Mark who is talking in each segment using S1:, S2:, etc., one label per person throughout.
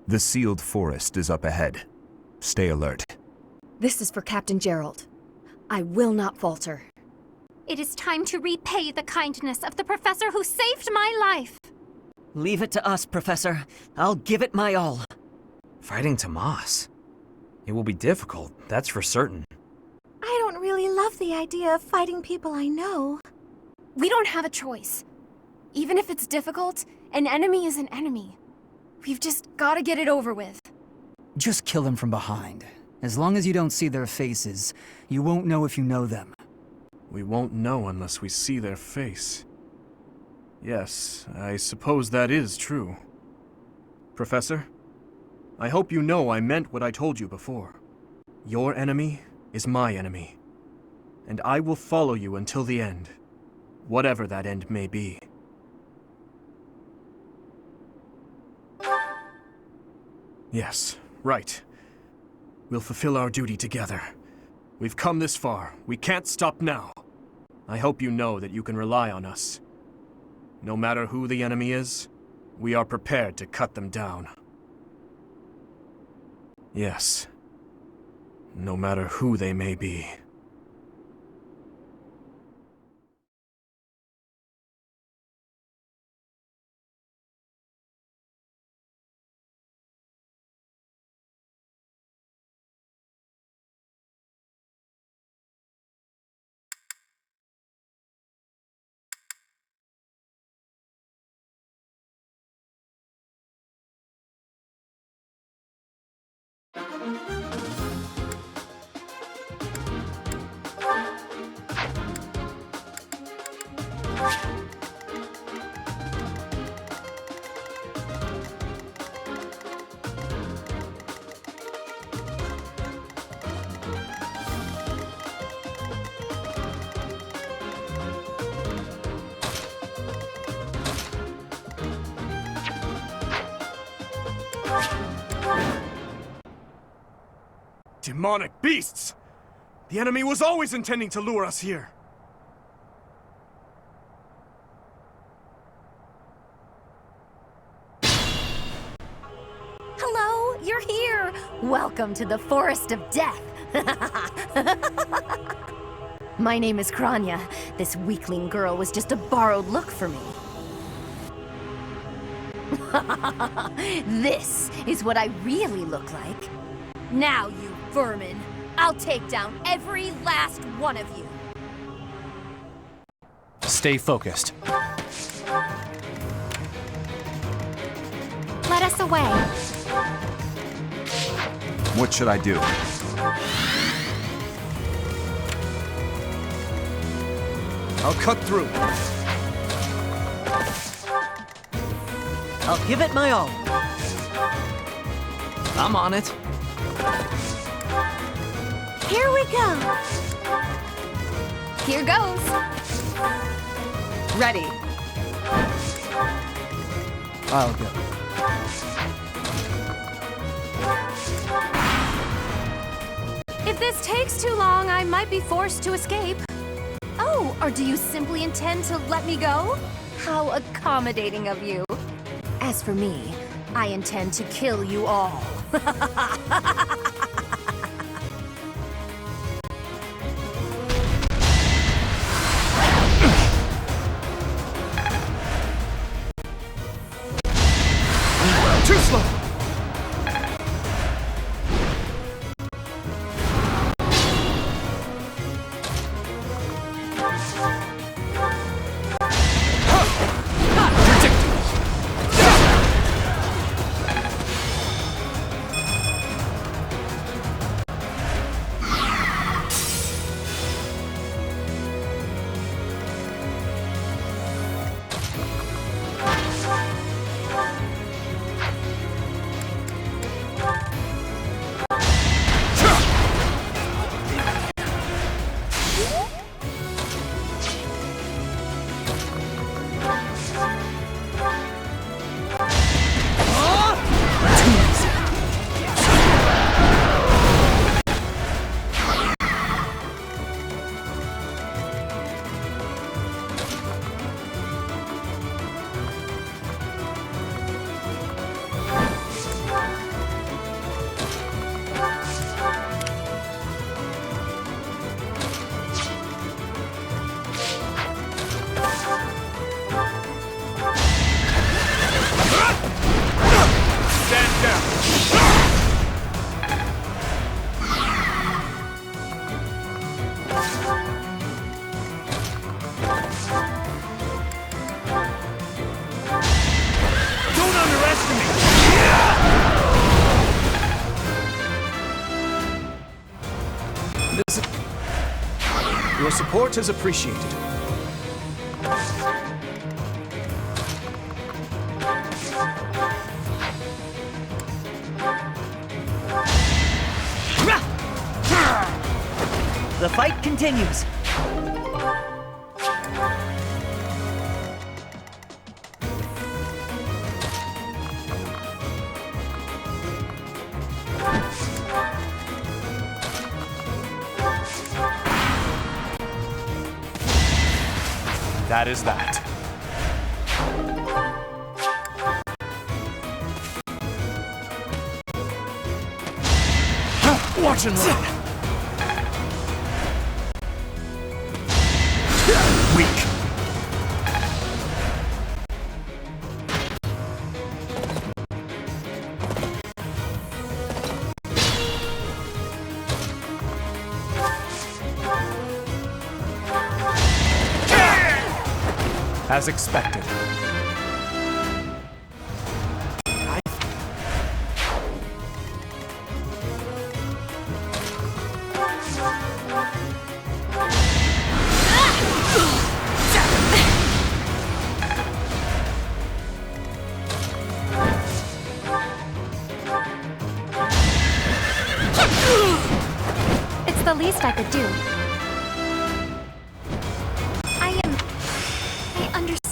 S1: The sealed forest is up ahead. Stay alert.
S2: This is for Captain Gerald. I will not falter.
S3: It is time to repay the kindness of the professor who saved my life.
S4: Leave it to us, Professor. I'll give it my all.
S5: Fighting Tomas. It will be difficult, that's for certain.
S6: I don't really love the idea of fighting people I know.
S2: We don't have a choice. Even if it's difficult, an enemy is an enemy. We've just gotta get it over with.
S7: Just kill them from behind. As long as you don't see their faces, you won't know if you know them.
S8: We won't know unless we see their face. Yes, I suppose that is true. Professor, I hope you know I meant what I told you before. Your enemy is my enemy, and I will follow you until the end, whatever that end may be. Yes, right. We'll fulfill our duty together. We've come this far. We can't stop now. I hope you know that you can rely on us. No matter who the enemy is, we are prepared to cut them down. Yes. No matter who they may be. Demonic beasts! The enemy was always intending to lure us here.
S2: Hello, you're here! Welcome to the Forest of Death! My name is Khurana. This weakling girl was just a borrowed look for me. This is what I really look like. Now, you vermin, I'll take down every last one of you.
S5: Stay focused.
S3: Let us away.
S1: What should I do?
S8: I'll cut through.
S4: I'll give it my all.
S5: I'm on it.
S6: Here we go.
S2: Here goes. Ready.
S7: I'll go.
S2: If this takes too long, I might be forced to escape. Oh, or do you simply intend to let me go? How accommodating of you. As for me, I intend to kill you all.
S8: Too slow! Your support is appreciated.
S4: The fight continues.
S1: That is that.
S8: Watch and learn.
S1: Weak. As expected.
S2: It's the least I could do. I understand.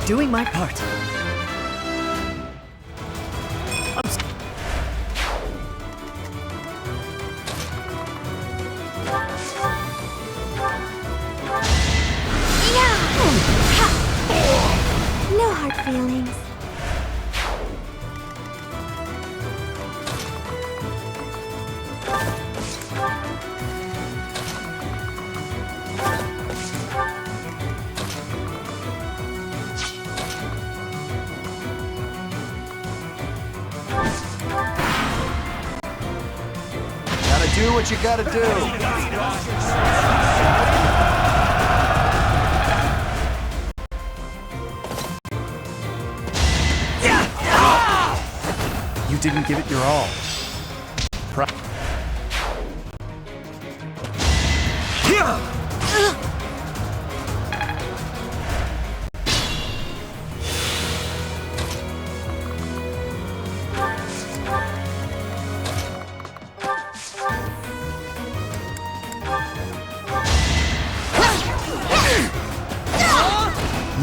S4: Doing my part.
S6: No hard feelings.
S9: Gotta do what you gotta do.
S8: You didn't give it your all.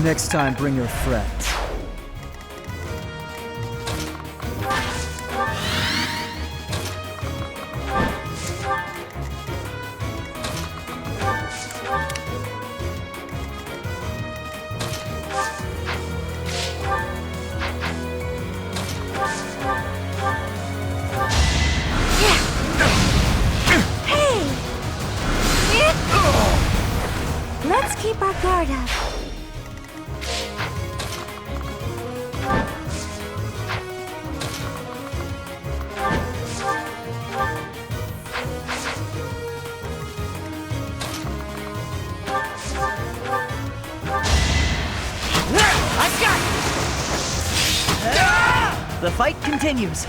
S7: Next time, bring your friends.
S6: Let's keep our guard up.
S4: I've got it! The fight continues.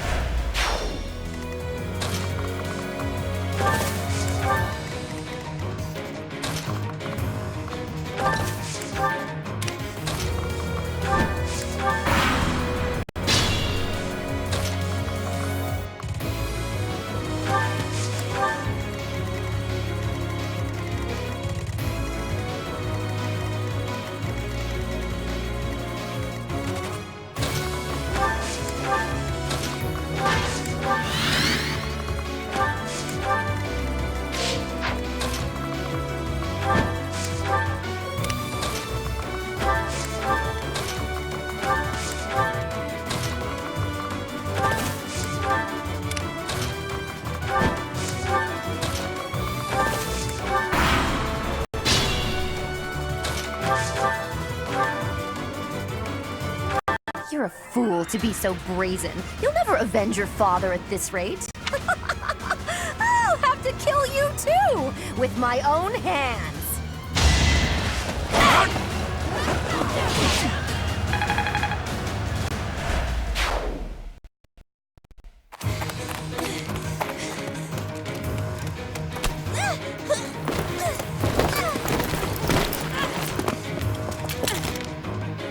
S2: You're a fool to be so brazen. You'll never avenge your father at this rate. I'll have to kill you too, with my own hands.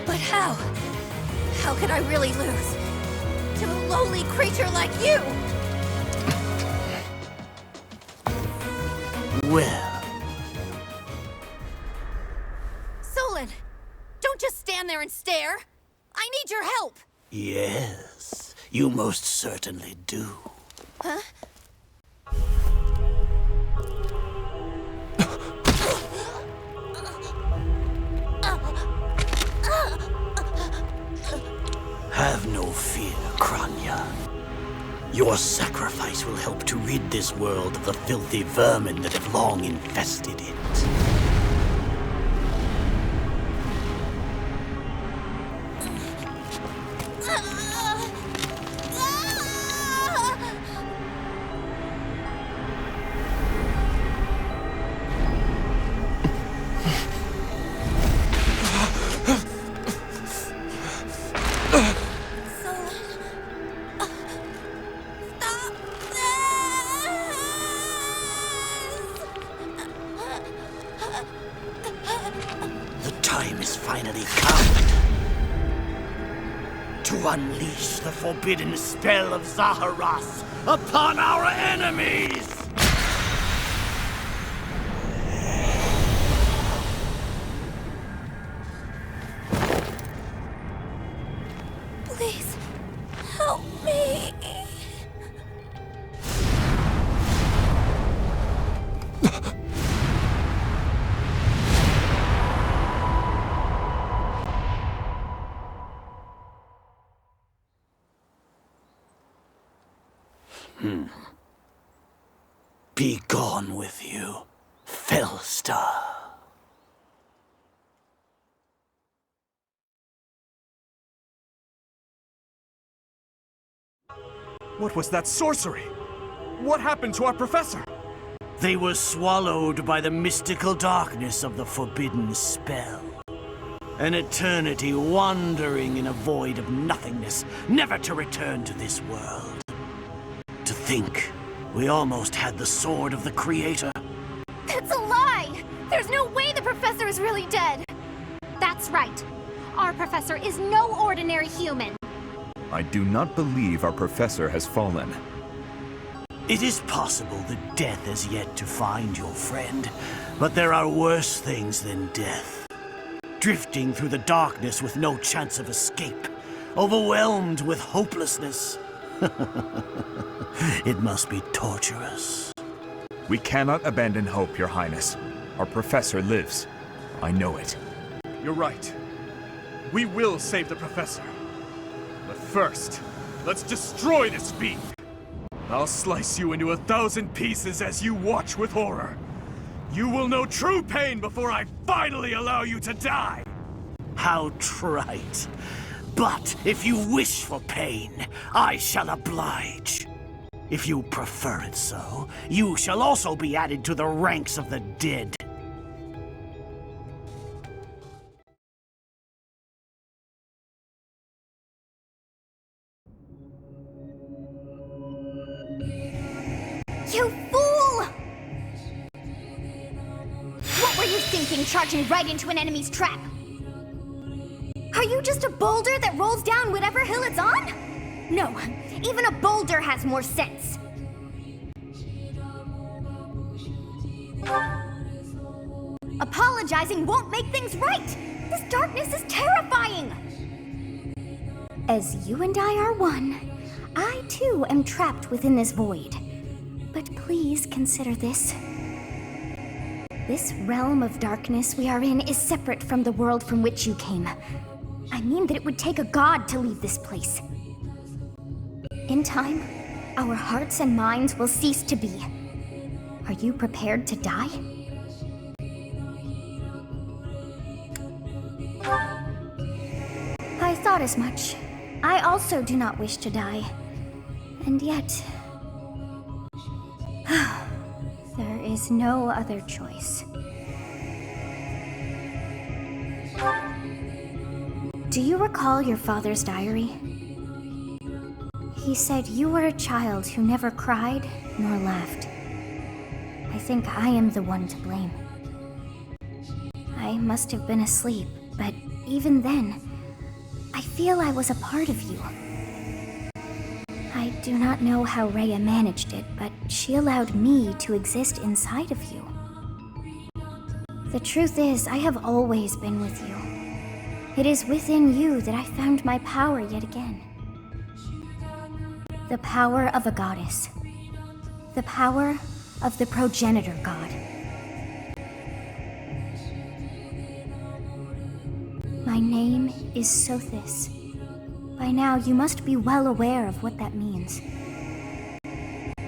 S2: But how? How could I really lose to a lowly creature like you?
S10: Well,
S2: Solon, don't just stand there and stare. I need your help.
S10: yes, you most certainly do.
S2: Huh?
S10: Have no fear, Khurana. Your sacrifice will help to rid this world of the filthy vermin that have long infested it. The time has finally come to unleash the forbidden spell of Zaharas upon our enemies!
S2: Please, help me.
S10: Be gone with you, Fellstar.
S8: What was that sorcery? What happened to our professor?
S10: They were swallowed by the mystical darkness of the forbidden spell. An eternity wandering in a void of nothingness, never to return to this world. To think, we almost had the sword of the Creator.
S3: That's a lie! There's no way the professor is really dead! That's right. Our professor is no ordinary human.
S1: I do not believe our professor has fallen.
S10: It is possible that death has yet to find your friend, but there are worse things than death. Drifting through the darkness with no chance of escape, overwhelmed with hopelessness. It must be torturous.
S1: We cannot abandon hope, Your Highness. Our professor lives. I know it.
S8: You're right. We will save the professor. But first, let's destroy this beast. I'll slice you into 1,000 pieces as you watch with horror. You will know true pain before I finally allow you to die.
S10: How trite. But if you wish for pain, I shall oblige. If you prefer it so, you shall also be added to the ranks of the dead.
S3: You fool! What were you thinking, charging right into an enemy's trap?
S6: Are you just a boulder that rolls down whatever hill it's on?
S3: No, even a boulder has more sense. Apologizing won't make things right! This darkness is terrifying!
S6: As you and I are one, I too am trapped within this void. But please consider this. This realm of darkness we are in is separate from the world from which you came. I mean that it would take a god to leave this place. In time, our hearts and minds will cease to be. Are you prepared to die? I thought as much. I also do not wish to die. And yet... there is no other choice. Do you recall your father's diary? He said you were a child who never cried nor laughed. I think I am the one to blame. I must have been asleep, but even then, I feel I was a part of you. I do not know how Rhea managed it, but she allowed me to exist inside of you. The truth is, I have always been with you. It is within you that I found my power yet again. The power of a goddess. The power of the progenitor god. My name is Sothis. By now, you must be well aware of what that means.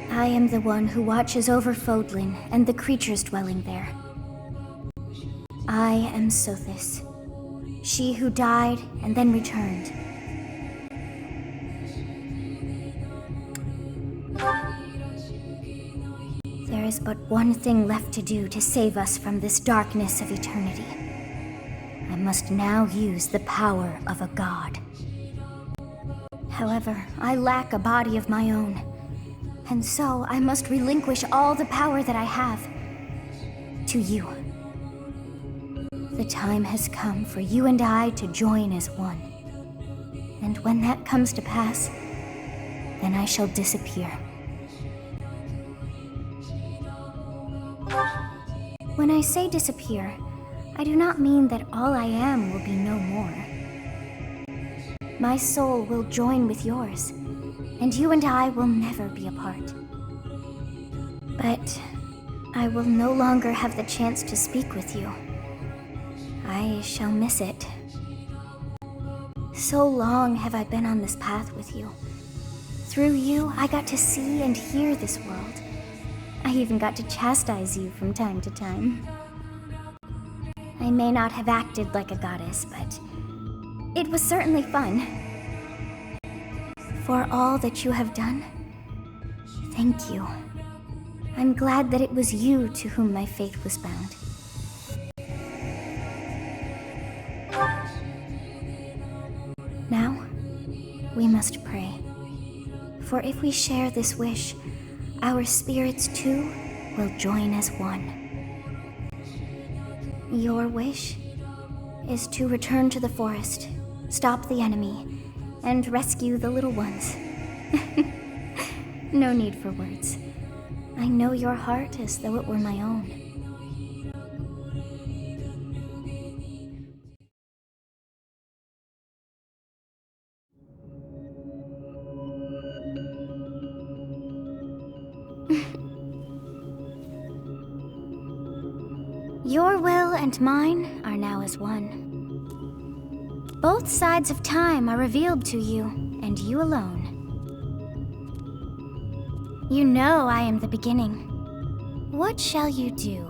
S6: I am the one who watches over Fodlan and the creatures dwelling there. I am Sothis, she who died and then returned. There is but one thing left to do to save us from this darkness of eternity. I must now use the power of a god. However, I lack a body of my own, and so I must relinquish all the power that I have to you. The time has come for you and I to join as one. And when that comes to pass, then I shall disappear. When I say disappear, I do not mean that all I am will be no more. My soul will join with yours, and you and I will never be apart. But I will no longer have the chance to speak with you. I shall miss it. So long have I been on this path with you. Through you, I got to see and hear this world. I even got to chastise you from time to time. I may not have acted like a goddess, but it was certainly fun. For all that you have done, thank you. I'm glad that it was you to whom my fate was bound. Now, we must pray. For if we share this wish, our spirits too will join as one. Your wish is to return to the forest, stop the enemy, and rescue the little ones. No need for words. I know your heart as though it were my own. Your will and mine are now as one. Both sides of time are revealed to you, and you alone. You know I am the beginning. What shall you do?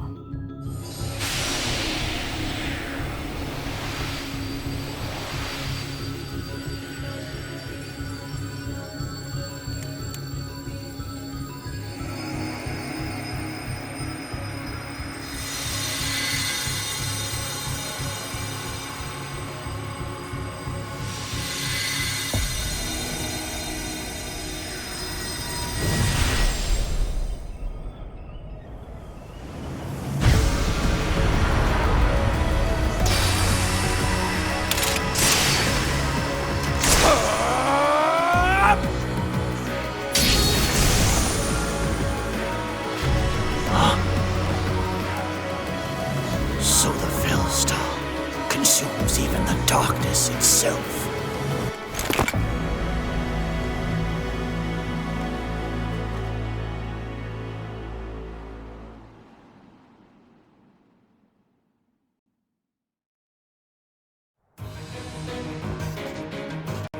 S10: So the Fellstar consumes even the darkness itself.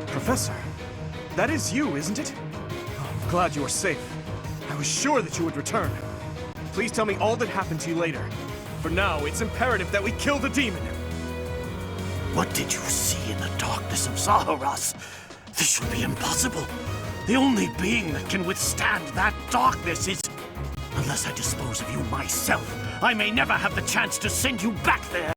S8: Professor, that is you, isn't it? Oh, I'm glad you are safe. I was sure that you would return. Please tell me all that happened to you later. For now, it's imperative that we kill the demon.
S10: What did you see in the darkness of Zaharas? This would be impossible. The only being that can withstand that darkness is... Unless I dispose of you myself, I may never have the chance to send you back there.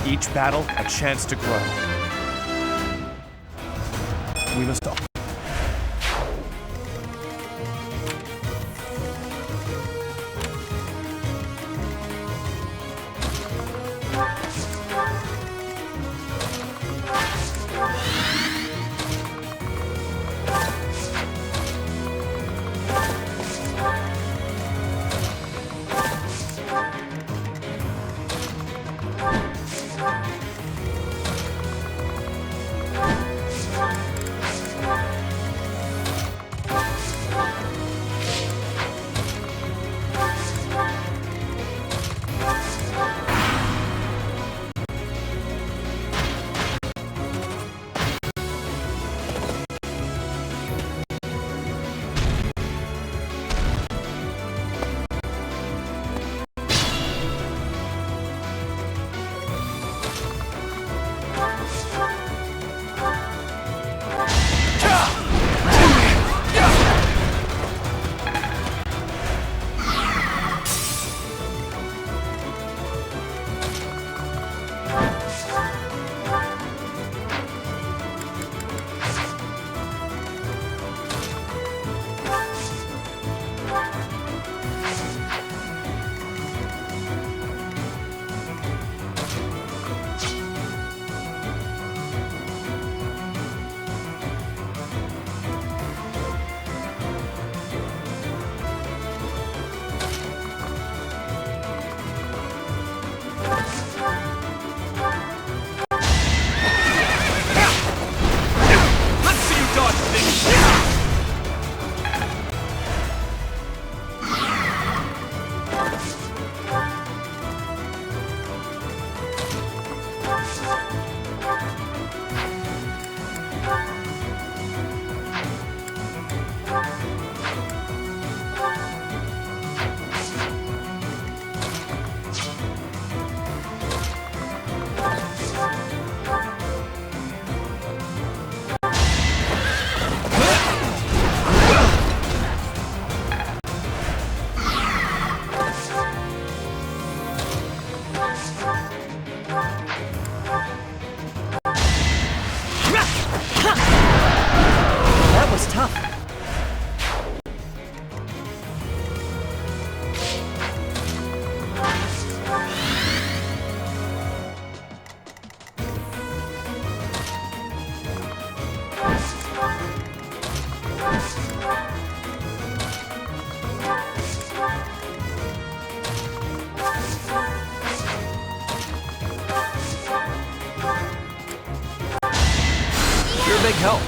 S11: Each battle, a chance to grow. We must all...
S5: Big help.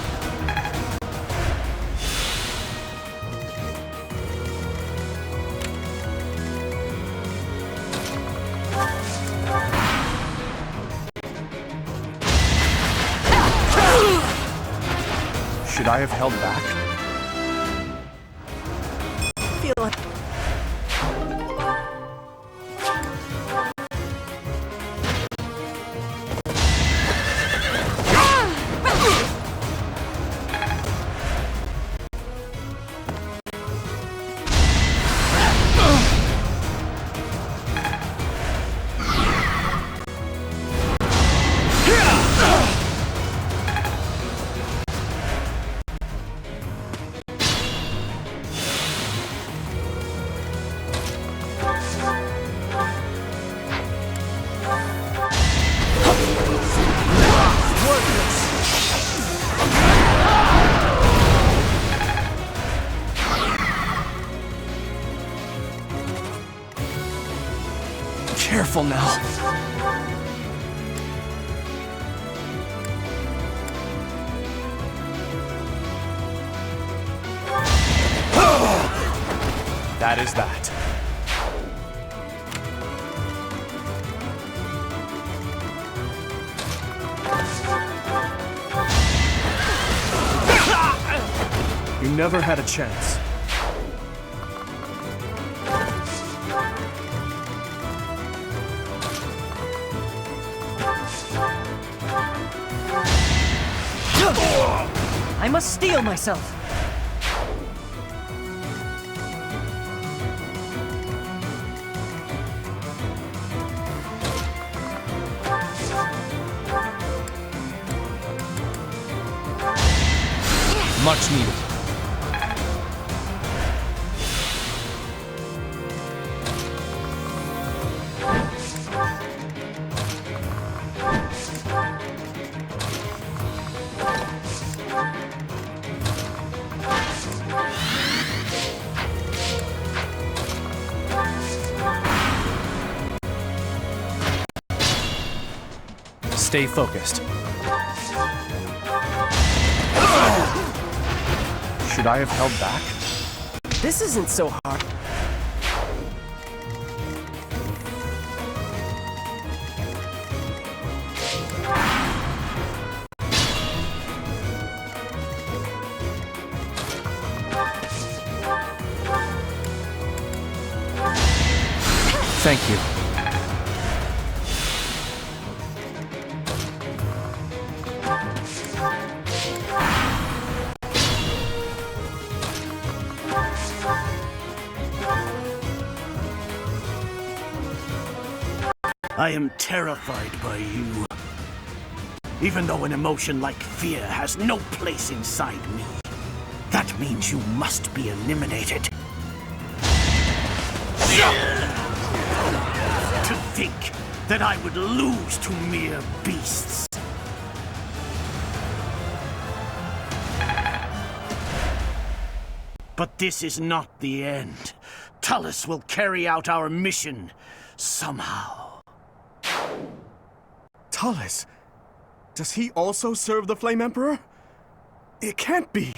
S11: Should I have held back?
S4: Feel like...
S11: Careful now. That is that.
S8: You never had a chance.
S4: I must steel myself.
S11: Much needed. Stay focused. Should I have held back?
S12: This isn't so hard.
S11: Thank you.
S10: I am terrified by you. Even though an emotion like fear has no place inside me, that means you must be eliminated. To think that I would lose to mere beasts. But this is not the end. Tullus will carry out our mission somehow.
S8: Tullus? Does he also serve the Flame Emperor? It can't be!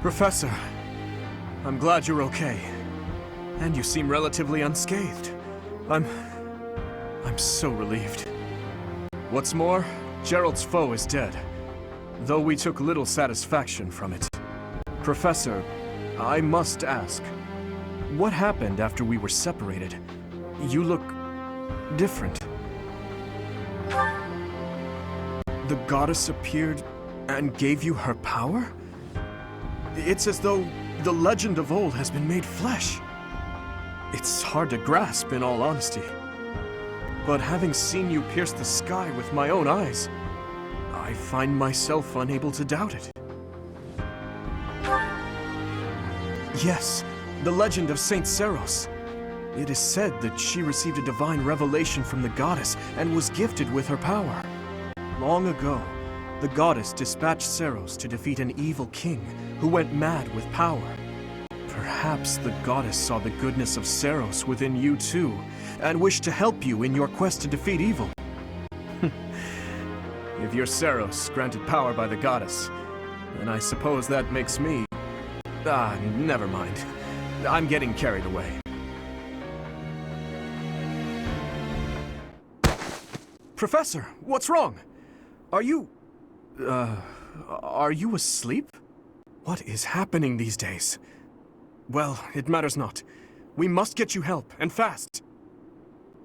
S8: Professor, I'm glad you're okay. And you seem relatively unscathed. I'm so relieved. What's more, Gerald's foe is dead, though we took little satisfaction from it. Professor, I must ask, what happened after we were separated? You look different. The goddess appeared and gave you her power? It's as though the legend of old has been made flesh. It's hard to grasp, in all honesty. But having seen you pierce the sky with my own eyes, I find myself unable to doubt it. Yes, the legend of Saint Seros. It is said that she received a divine revelation from the goddess and was gifted with her power. Long ago, the goddess dispatched Seros to defeat an evil king who went mad with power. Perhaps the goddess saw the goodness of Seros within you too, and wished to help you in your quest to defeat evil. If you're Seros, granted power by the goddess, then I suppose that makes me... never mind. I'm getting carried away. Professor, what's wrong? Are you asleep? What is happening these days? Well, it matters not. We must get you help, and fast.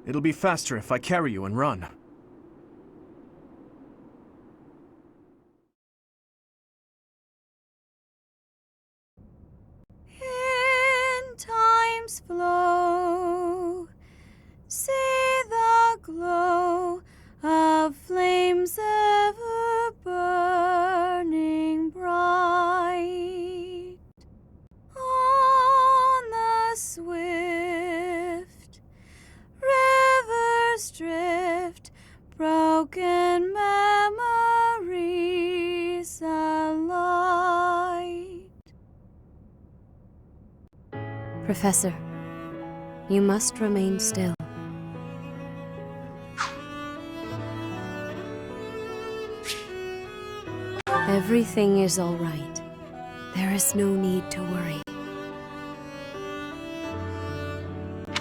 S8: It'll be faster if I carry you and run.
S13: In time's flow, see the glow of flames ever burning bright on the swift rivers drift, broken memories alight.
S2: Professor, you must remain still. Everything is all right. There is no need to worry.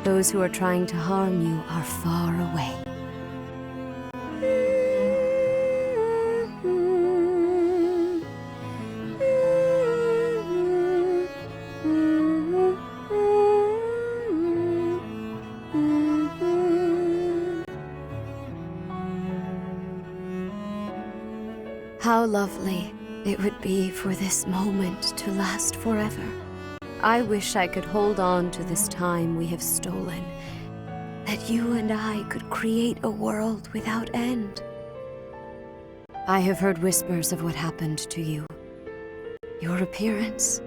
S2: Those who are trying to harm you are far away. How lovely it would be for this moment to last forever. I wish I could hold on to this time we have stolen, that you and I could create a world without end. I have heard whispers of what happened to you. Your appearance.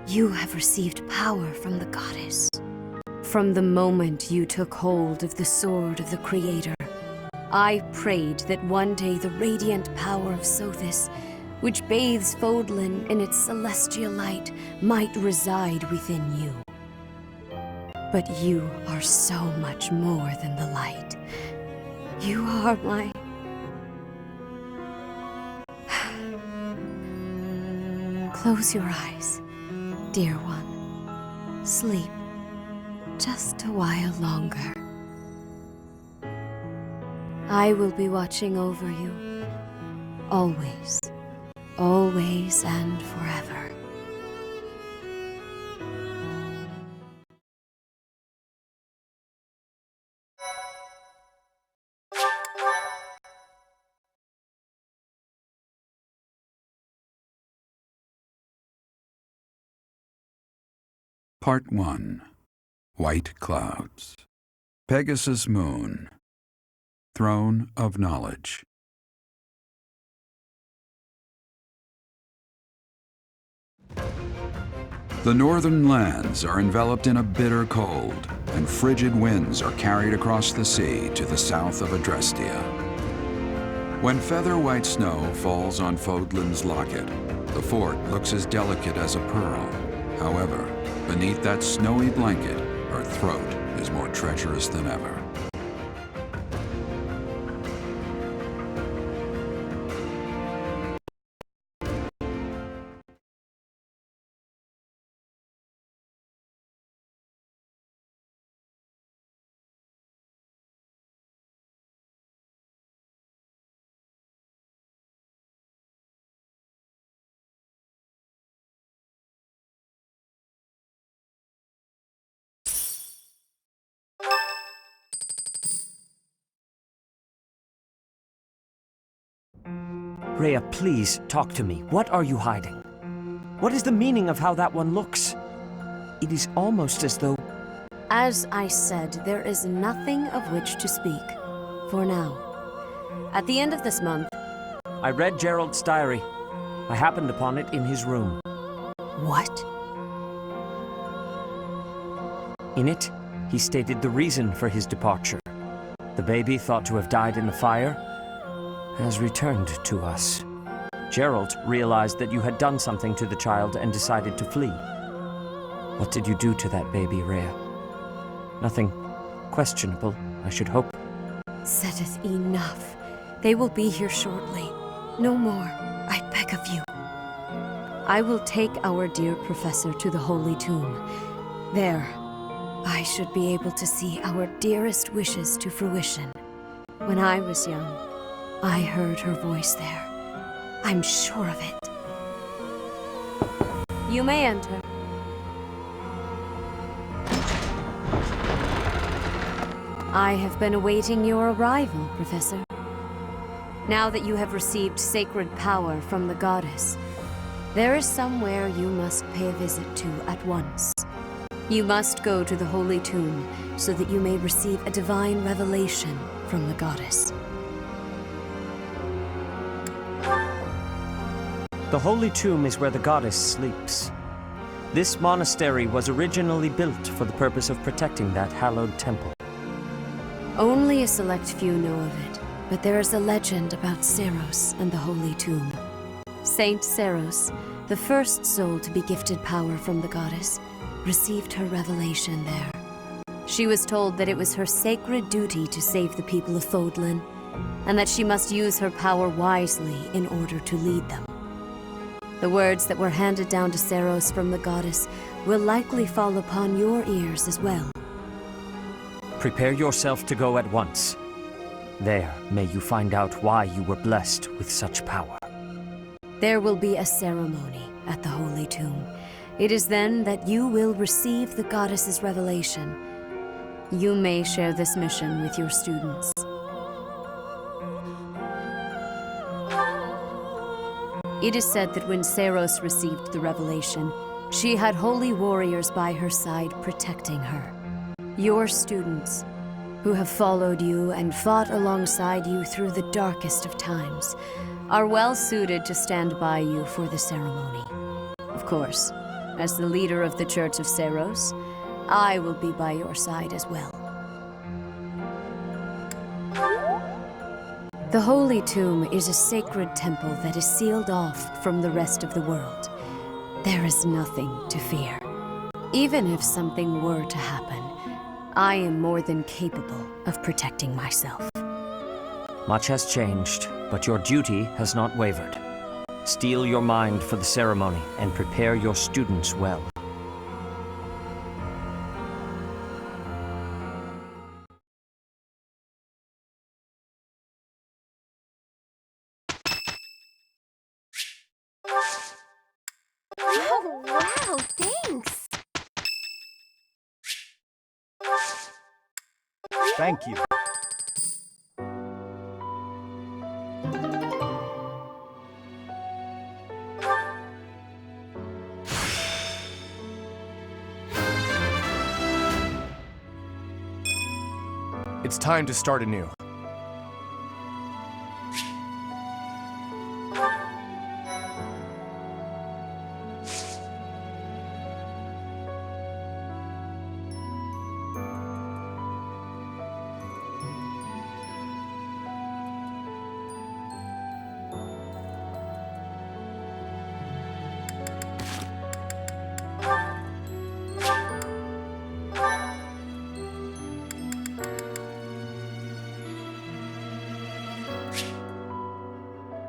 S2: You have received power from the goddess. From the moment you took hold of the sword of the Creator, I prayed that one day the radiant power of Sothis, which bathes Fodlan in its celestial light, might reside within you. But you are so much more than the light. You are my... Close your eyes, dear one. Sleep just a while longer. I will be watching over you, always, always and forever.
S14: Part 1. White Clouds. Pegasus Moon. Throne of Knowledge. The northern lands are enveloped in a bitter cold, and frigid winds are carried across the sea to the south of Adrestia. When feather-white snow falls on Fodlan's locket, the fort looks as delicate as a pearl. However, beneath that snowy blanket, her throat is more treacherous than ever.
S15: Rhea, please, talk to me. What are you hiding? What is the meaning of how that one looks? It is almost as though...
S2: As I said, there is nothing of which to speak, for now. At the end of this month...
S15: I read Gerald's diary. I happened upon it in his room.
S2: What?
S15: In it, he stated the reason for his departure. The baby, thought to have died in the fire, has returned to us. Gerald realized that you had done something to the child and decided to flee. What did you do to that baby, Rhea? Nothing questionable, I should hope.
S2: Setteth, enough. They will be here shortly. No more, I beg of you. I will take our dear professor to the Holy Tomb. There, I should be able to see our dearest wishes to fruition. When I was young, I heard her voice there. I'm sure of it. You may enter. I have been awaiting your arrival, Professor. Now that you have received sacred power from the goddess, there is somewhere you must pay a visit to at once. You must go to the Holy Tomb so that you may receive a divine revelation from the goddess.
S15: The Holy Tomb is where the goddess sleeps. This monastery was originally built for the purpose of protecting that hallowed temple.
S2: Only a select few know of it, but there is a legend about Seros and the Holy Tomb. Saint Seros, the first soul to be gifted power from the goddess, received her revelation there. She was told that it was her sacred duty to save the people of Fodlan, and that she must use her power wisely in order to lead them. The words that were handed down to Seiros from the goddess will likely fall upon your ears as well.
S15: Prepare yourself to go at once. There, may you find out why you were blessed with such power.
S2: There will be a ceremony at the Holy Tomb. It is then that you will receive the goddess's revelation. You may share this mission with your students. It is said that when Seiros received the revelation, she had holy warriors by her side protecting her. Your students, who have followed you and fought alongside you through the darkest of times, are well suited to stand by you for the ceremony. Of course, as the leader of the Church of Seiros, I will be by your side as well. The Holy Tomb is a sacred temple that is sealed off from the rest of the world. There is nothing to fear. Even if something were to happen, I am more than capable of protecting myself.
S15: Much has changed, but your duty has not wavered. Steel your mind for the ceremony and prepare your students well.
S6: Oh, wow, thanks!
S9: Thank you.
S11: It's time to start anew.